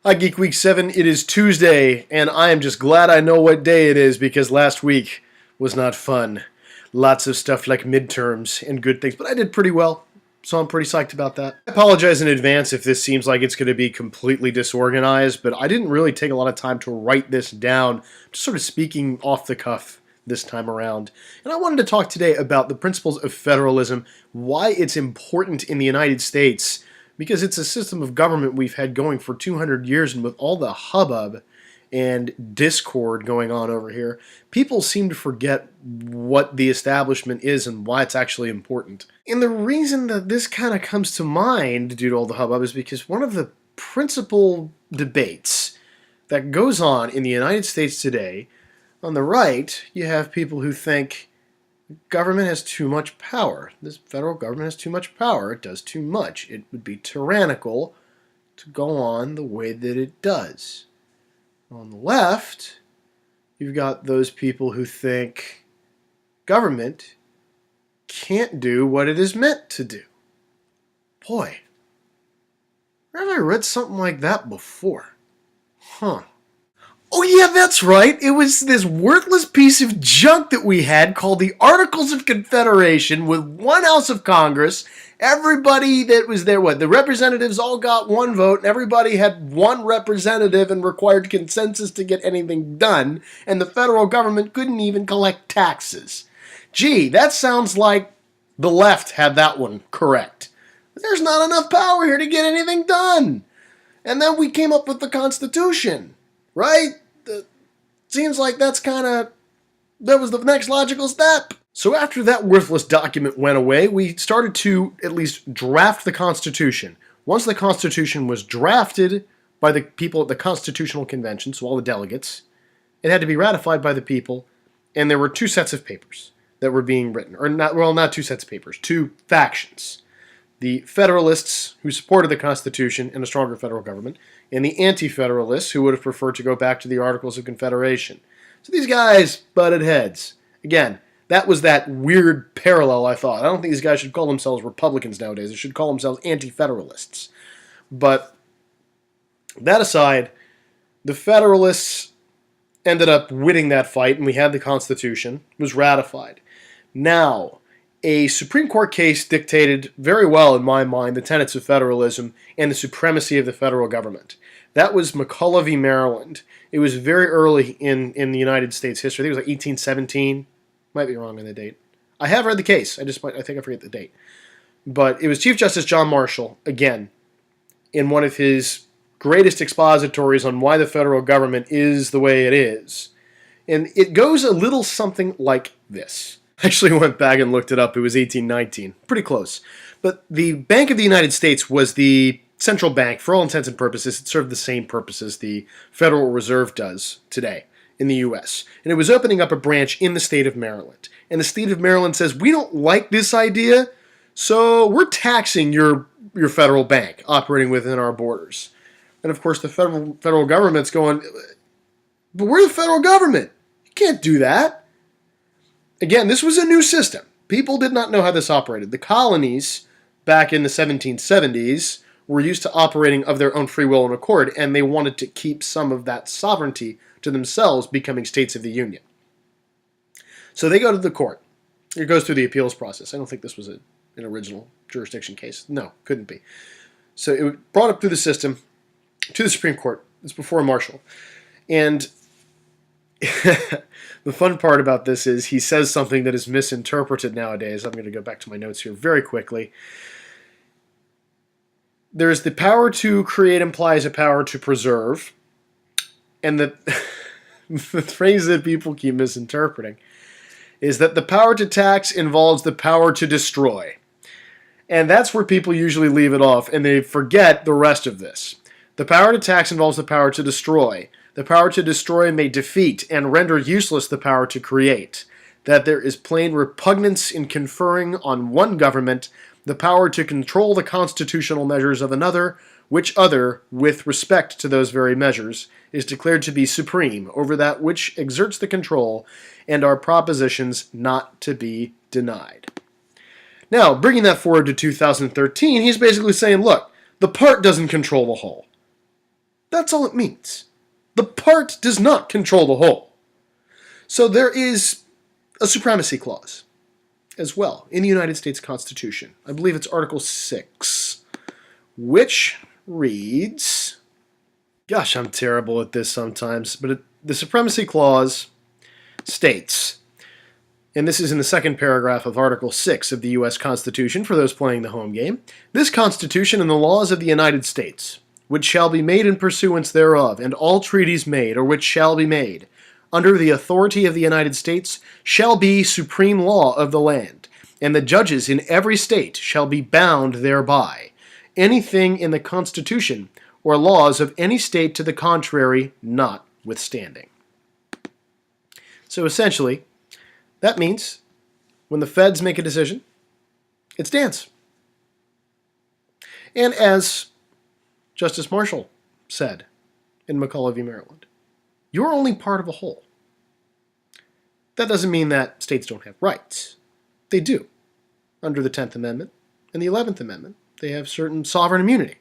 Hi, Geek Week 7. It is Tuesday, and I am just glad I know what day it is because last week was not fun. Lots of stuff like midterms and good things, but I did pretty well, so I'm pretty psyched about that. I apologize in advance if this seems like it's going to be completely disorganized, but I didn't really take a lot of time to write this down, just sort of speaking off the cuff this time around. And I wanted to talk today about the principles of federalism, why it's important in the United States, because it's a system of government we've had going for 200 years, and with all the hubbub and discord going on over here, people seem to forget what the establishment is and why it's actually important. And the reason that this kind of comes to mind due to all the hubbub is because one of the principal debates that goes on in the United States today, on the right, you have people who think government has too much power. This federal government has too much power. It does too much. It would be tyrannical to go on the way that it does. On the left, you've got those people who think government can't do what it is meant to do. Boy, where have I read something like that before? Huh. Oh yeah, that's right. It was this worthless piece of junk that we had called the Articles of Confederation with one House of Congress. Everybody that was there, the representatives all got one vote, and everybody had one representative and required consensus to get anything done, and the federal government couldn't even collect taxes. Gee, that sounds like the left had that one correct. There's not enough power here to get anything done. And then we came up with the Constitution, right? Seems like that was the next logical step. So after that worthless document went away, we started to at least draft the Constitution. Once the Constitution was drafted by the people at the Constitutional Convention, so all the delegates, it had to be ratified by the people, and there were two sets of papers that were being written. Or not two sets of papers, two factions. The Federalists, who supported the Constitution and a stronger federal government, and the Anti-Federalists, who would have preferred to go back to the Articles of Confederation. So these guys butted heads. Again, that was that weird parallel, I thought. I don't think these guys should call themselves Republicans nowadays. They should call themselves Anti-Federalists. But that aside, the Federalists ended up winning that fight, and we had the Constitution. It was ratified. Now, a Supreme Court case dictated very well, in my mind, the tenets of federalism and the supremacy of the federal government. That was McCulloch v. Maryland. It was very early in the United States history. I think it was like 1817. Might be wrong on the date. I have read the case. I think I forget the date. But it was Chief Justice John Marshall, again, in one of his greatest expositories on why the federal government is the way it is. And it goes a little something like this. I actually went back and looked it up. It was 1819. Pretty close. But the Bank of the United States was the central bank. For all intents and purposes, it served the same purpose as the Federal Reserve does today in the U.S. And it was opening up a branch in the state of Maryland. And the state of Maryland says, we don't like this idea, so we're taxing your federal bank operating within our borders. And of course, the federal government's going, but we're the federal government. You can't do that. Again, this was a new system. People did not know how this operated. The colonies, back in the 1770s, were used to operating of their own free will and accord, and they wanted to keep some of that sovereignty to themselves, becoming states of the Union. So they go to the court. It goes through the appeals process. I don't think this was an original jurisdiction case. No, couldn't be. So it was brought up through the system to the Supreme Court. It's before Marshall. And the fun part about this is he says something that is misinterpreted nowadays. I'm going to go back to my notes here very quickly. There's the power to create implies a power to preserve. And the phrase that people keep misinterpreting is that the power to tax involves the power to destroy. And that's where people usually leave it off, and they forget the rest of this. The power to tax involves the power to destroy. The power to destroy may defeat and render useless the power to create. That there is plain repugnance in conferring on one government the power to control the constitutional measures of another, which other, with respect to those very measures, is declared to be supreme over that which exerts the control, and are propositions not to be denied. Now, bringing that forward to 2013, he's basically saying, look, the part doesn't control the whole. That's all it means. The part does not control the whole. So there is a supremacy clause as well in the United States Constitution. I believe it's Article 6, which reads... Gosh, I'm terrible at this sometimes, but the supremacy clause states, and this is in the second paragraph of Article 6 of the U.S. Constitution for those playing the home game, this Constitution and the laws of the United States, which shall be made in pursuance thereof, and all treaties made, or which shall be made, under the authority of the United States, shall be supreme law of the land, and the judges in every state shall be bound thereby. Anything in the Constitution or laws of any state to the contrary notwithstanding. So essentially, that means when the feds make a decision, it stands. And as Justice Marshall said in McCulloch v. Maryland, you're only part of a whole. That doesn't mean that states don't have rights. They do. Under the 10th Amendment and the 11th Amendment, they have certain sovereign immunity.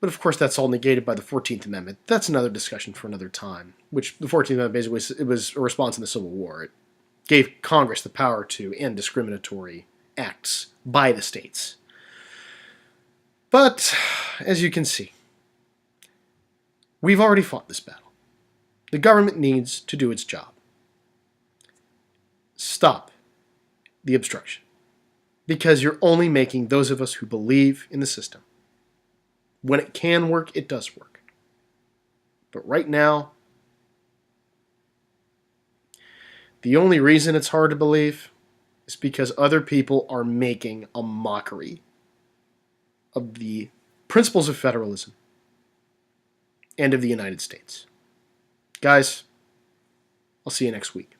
But of course, that's all negated by the 14th Amendment. That's another discussion for another time, which the 14th Amendment basically it was a response in the Civil War. It gave Congress the power to end discriminatory acts by the states. But, as you can see, we've already fought this battle. The government needs to do its job. Stop the obstruction, because you're only making those of us who believe in the system. When it can work, it does work. But right now, the only reason it's hard to believe is because other people are making a mockery of the principles of federalism and of the United States. Guys, I'll see you next week.